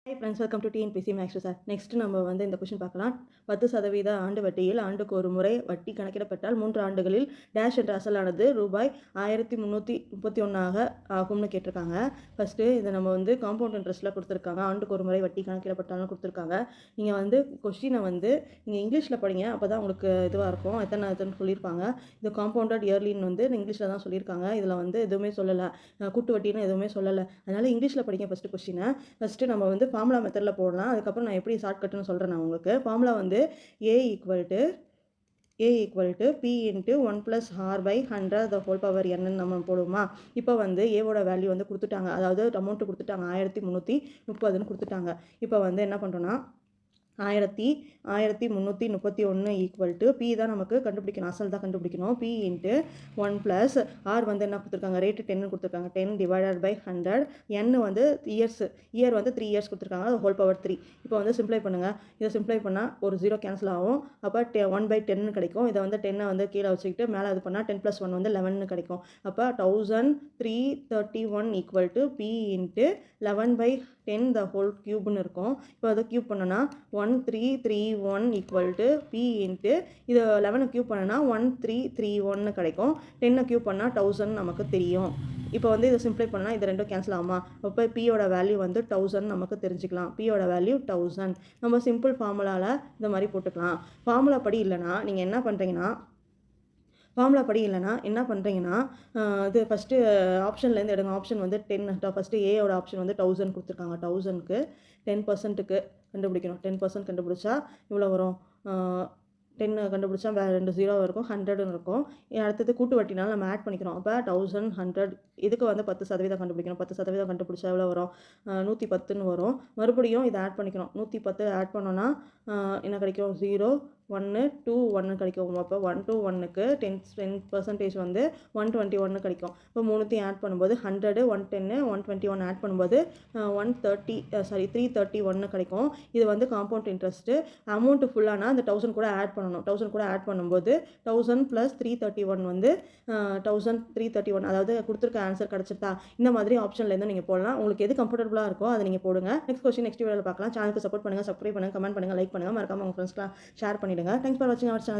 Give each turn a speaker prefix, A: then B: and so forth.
A: Hi friends, welcome to TNPSC maths sir. Next நம்ம இந்த question பார்க்கலாம். 10% ஆண்டு வட்டியில் ஆண்டுக்கு ஒரு முறை வட்டி கணக்கிடப்பட்டால் 3 ஆண்டுகளில் டேஷ் என்ற அசலானது ரூபாய் 1331 ஆகும்னு கேட்டிருக்காங்க. ஃபஸ்ட்டு இதை நம்ம காம்பவுண்ட் இன்ட்ரெஸ்ட்டில் கொடுத்துருக்காங்க. ஆண்டுக்கு ஒரு முறை வட்டி கணக்கிடப்பட்டாலும் கொடுத்துருக்காங்க. நீங்கள் கொஷினை நீங்கள் இங்கிலீஷில் படிங்க, அப்போ தான் உங்களுக்கு இதுவாக இருக்கும். எத்தனை சொல்லியிருப்பாங்க. இது காம்பவுண்டட் இயர்லின்னு இங்கிலீஷில் தான் சொல்லியிருக்காங்க. இதில் எதுவுமே சொல்லலை, கூட்டு வட்டின்னு எதுவுமே சொல்லலை. அதனால் இங்கிலீஷில் படிங்க ஃபஸ்ட்டு கொஷினை. ஃபஸ்ட்டு நம்ம ஃபார்முலா மெத்தடில் போடலாம். அதுக்கப்புறம் நான் எப்படி ஷார்ட்கட்டுன்னு சொல்கிறேன். நான் உங்களுக்கு formula A = P × 1+R/100 the whole power n நம்ம போடுவோமா. இப்போ ஏவோட வேல்யூ கொடுத்துட்டாங்க, அதாவது அமௌண்ட்டு கொடுத்துட்டாங்க 1330ன்னு கொடுத்துட்டாங்க. இப்போ என்ன பண்ணுறோன்னா 1331 P தான் நமக்கு கண்டுபிடிக்கணும், அசல் தான் கண்டுபிடிக்கணும். P × 1+R என்ன கொடுத்துருக்காங்க, ரேட்டு 10 கொடுத்துருக்காங்க. 10 / 100. n இயர்ஸ், இயர் 3 இயர்ஸ் கொடுத்துருக்காங்க, ஹோல் பவர் 3. இப்போ சிம்ப்ளை பண்ணுங்கள். இதை சிம்ப்ளை பண்ணால் ஒரு 0 கேன்சல் ஆகும். அப்போ 1/10 கிடைக்கும். இதை 10 கீழே வச்சுக்கிட்டு மேலே இது பண்ணால் 10 + 1 11 கிடைக்கும். அப்போ 1331 = P × 11/10 the whole cubeன்னு இருக்கும். இப்போ அதை க்யூப் பண்ணோன்னா 1331 = P × இது 11 க்யூப் பண்ணனா 1331 கிடைக்கும். 10 க்யூப் பண்ணால் 1000 நமக்கு தெரியும். இப்போ இதை சிம்ப்ளை பண்ணால் இது ரெண்டும் கேன்சல் ஆகுமா. அப்போ பியோட வேல்யூ 1000 நமக்கு தெரிஞ்சுக்கலாம். பியோட வேல்யூ 1000. நம்ம சிம்பிள் ஃபார்முலாவில் இந்த மாதிரி போட்டுக்கலாம். ஃபார்முலா படி இல்லைனா நீங்கள் என்ன பண்ணுறீங்கன்னா இது ஃபஸ்ட்டு ஆப்ஷன்லேருந்து எடுங்க. ஆப்ஷன் 10. ஃபஸ்ட்டு ஏயோட ஆப்ஷன் 1000 கொடுத்துருக்காங்க. 1000க்கு 10%க்கு கண்டுபிடிக்கணும். 10% கண்டுபிடிச்சா இவ்வளோ வரும். 10 கண்டுபிடிச்சா வேறு 2 0 இருக்கும், 100ன்னு இருக்கும். அடுத்தது கூட்டு வட்டினால நம்ம ஆட் பண்ணிக்கிறோம். அப்போ 1100. இதுக்கு 10% கண்டுபிடிக்கணும். 10% கண்டுபிடிச்சா எவ்வளோ வரும், 110ன்னு வரும். மறுபடியும் இதை ஆட் பண்ணிக்கிறோம். 110 ஆட் பண்ணோன்னா என்ன கிடைக்கும், 0 1 2 1 கிடைக்கும். அப்போ 1 to 1க்கு 10% 121 கிடைக்கும். இப்போ மூணுத்தையும் ஆட் பண்ணும்போது 100 110 121 ஆட் பண்ணும்போது 331 கிடைக்கும். இது காம்பவுண்ட் இன்ட்ரெஸ்ட்டு. அமௌண்ட் ஃபுல்லானா அந்த 1000 கூட ஆட் பண்ணணும். 1000 கூட ஆட் பண்ணும்போது 1000 + 331 1331, அதாவது கொடுத்துருக்க ஆன்சர் கிடச்சிருந்தா இந்த மாதிரி ஆப்ஷன்லேருந்து நீங்கள் போடலாம். உங்களுக்கு எது கம்ஃபர்டபுளாக இருக்கோ அதை நீங்கள் போடுங்க. நெக்ஸ்ட் கொஸ்டின் நெக்ஸ்ட் வீடியோவில் பார்க்கலாம். சேனலுக்கு சப்போர்ட் பண்ணுங்கள், சப்ஸ்கிரைப் பண்ணுங்கள், கமெண்ட் பண்ணுங்கள், லைக் பண்ணுங்கள், மறக்காம உங்கள் ஃப்ரெண்ட்ஸ்க்குலாம் ஷேர் பண்ணிவிடுங்க. தேங்க்ஸ் ஃபார் வாட்சிங் அவர் சேனல்.